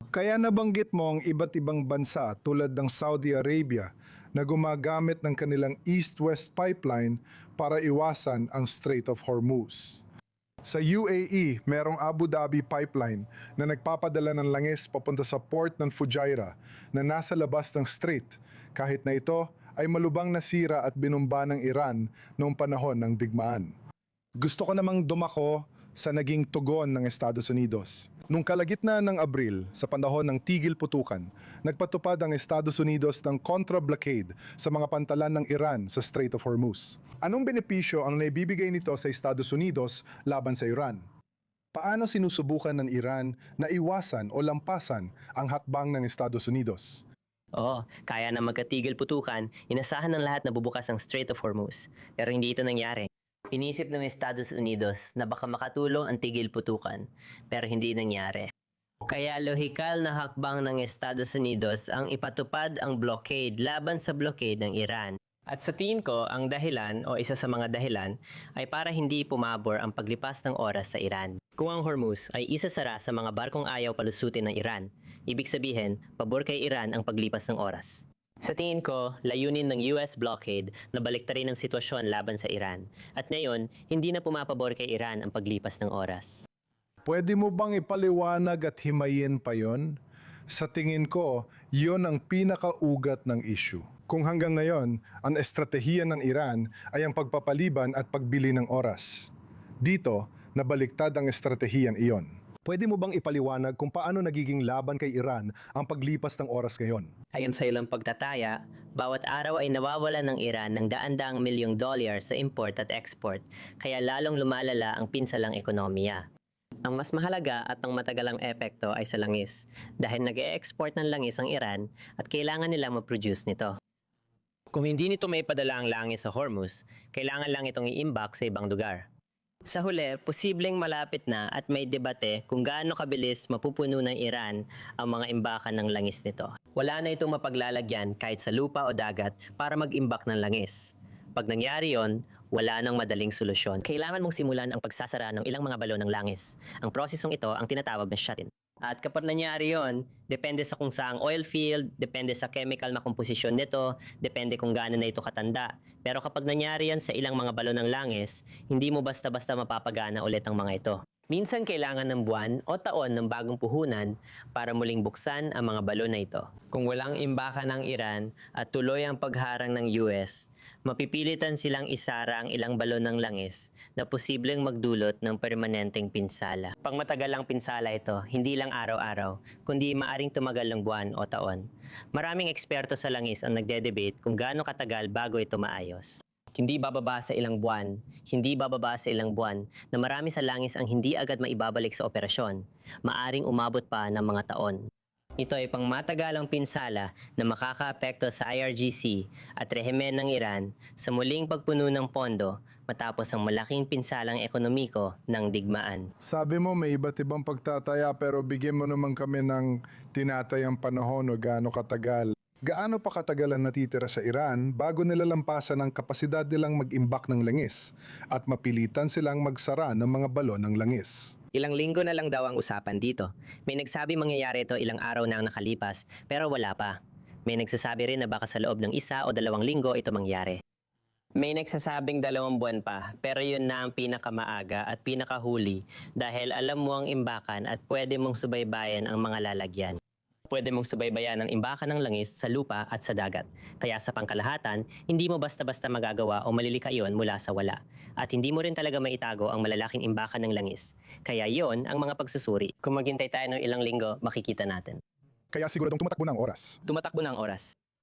Kaya nabanggit mo ang iba't ibang bansa tulad ng Saudi Arabia na gumagamit ng kanilang East-West pipeline para iwasan ang Strait of Hormuz. Sa UAE, merong Abu Dhabi pipeline na nagpapadala ng langis papunta sa port ng Fujairah na nasa labas ng strait, kahit na ito ay malubang nasira at binumba ng Iran noong panahon ng digmaan. Gusto ko namang dumako sa naging tugon ng Estados Unidos. Nung kalagitnaan ng Abril, sa panahon ng tigil putukan, nagpatupad ang Estados Unidos ng contra-blockade sa mga pantalan ng Iran sa Strait of Hormuz. Anong benepisyo ang naibibigay nito sa Estados Unidos laban sa Iran? Paano sinusubukan ng Iran na iwasan o lampasan ang hakbang ng Estados Unidos? Oo, kaya na magkatigil putukan, inasahan ng lahat na bubukas ang Strait of Hormuz. Pero hindi ito nangyari. Inisip ng Estados Unidos na baka makatulong ang tigil putukan, pero hindi nangyari. Kaya lohikal na hakbang ng Estados Unidos ang ipatupad ang blockade laban sa blockade ng Iran. At sa tingin ko, ang dahilan o isa sa mga dahilan ay para hindi pumabor ang paglipas ng oras sa Iran. Kung ang Hormuz ay isasara sa mga barkong ayaw palusutin ng Iran, ibig sabihin, pabor kay Iran ang paglipas ng oras. Sa tingin ko, layunin ng US blockade na baliktarin ang sitwasyon laban sa Iran. At ngayon, hindi na pumapabor kay Iran ang paglipas ng oras. Pwede mo bang ipaliwanag at himayin pa yon? Sa tingin ko, yon ang pinakaugat ng issue. Kung hanggang ngayon, ang estratehiya ng Iran ay ang pagpapaliban at pagbili ng oras. Dito, nabaliktad ang estratehiyang iyon. Pwede mo bang ipaliwanag kung paano nagiging laban kay Iran ang paglipas ng oras ngayon? Ayon sa ilang pagtataya, bawat araw ay nawawalan ng Iran ng daan-daang milyong dolyar sa import at export, kaya lalong lumalala ang pinsalang ekonomiya. Ang mas mahalaga at ang matagalang epekto ay sa langis, dahil nag-e-export ng langis ang Iran at kailangan nilang ma-produce nito. Kung hindi nito may padala ang langis sa Hormuz, kailangan lang itong i-imbak sa ibang lugar. Sa huli, posibleng malapit na at may debate kung gaano kabilis mapupuno ng Iran ang mga imbakan ng langis nito. Wala na itong mapaglalagyan kahit sa lupa o dagat para mag-imbak ng langis. Pag nangyari yon, wala nang madaling solusyon. Kailangan mong simulan ang pagsasara ng ilang mga balon ng langis. Ang prosesong ito ang tinatawag na shut-in. At kapag nangyari yon, depende sa kung saang oil field, depende sa chemical na komposisyon nito, depende kung gaano na ito katanda. Pero kapag nangyari yan sa ilang mga balon ng langis, hindi mo basta-basta mapapagana ulit ang mga ito. Minsan kailangan ng buwan o taon ng bagong puhunan para muling buksan ang mga balon na ito. Kung walang imbakan ng Iran at tuloy ang pagharang ng US, mapipilitan silang isara ang ilang balon ng langis na posibleng magdulot ng permanenteng pinsala. Pang matagal ang pinsala ito, hindi lang araw-araw, kundi maaring tumagal ng buwan o taon. Maraming eksperto sa langis ang nagde-debate kung gaano katagal bago ito maayos. Hindi bababa sa ilang buwan, na marami sa langis ang hindi agad maibabalik sa operasyon. Maaring umabot pa ng mga taon. Ito ay pangmatagalang pinsala na makakaapekto sa IRGC at rehimen ng Iran sa muling pagpuno ng pondo matapos ang malaking pinsalang ekonomiko ng digmaan. Sabi mo may iba't ibang pagtataya pero bigyan mo naman kami ng tinatayang panahon o gaano katagal. Gaano pa katagal ang natitira sa Iran bago nilalampasan ang kapasidad nilang mag-imbak ng langis at mapilitan silang magsara ng mga balon ng langis? Ilang linggo na lang daw ang usapan dito. May nagsabi mangyayari ito ilang araw na ang nakalipas, pero wala pa. May nagsasabi rin na baka sa loob ng 1 o 2 linggo ito mangyari. May nagsasabing 2 buwan pa, pero yun na ang pinakamaaga at pinakahuli dahil alam mo ang imbakan at pwede mong subaybayan ang mga lalagyan. Pwede mong subaybayan ang imbakan ng langis sa lupa at sa dagat. Kaya sa pangkalahatan, hindi mo basta-basta magagawa o malilika yon mula sa wala. At hindi mo rin talaga maitago ang malalaking imbakan ng langis. Kaya yon ang mga pagsusuri. Kung maghintay tayo ng ilang linggo, makikita natin. Kaya siguradong tumatakbo ng oras. Tumatakbo ng oras.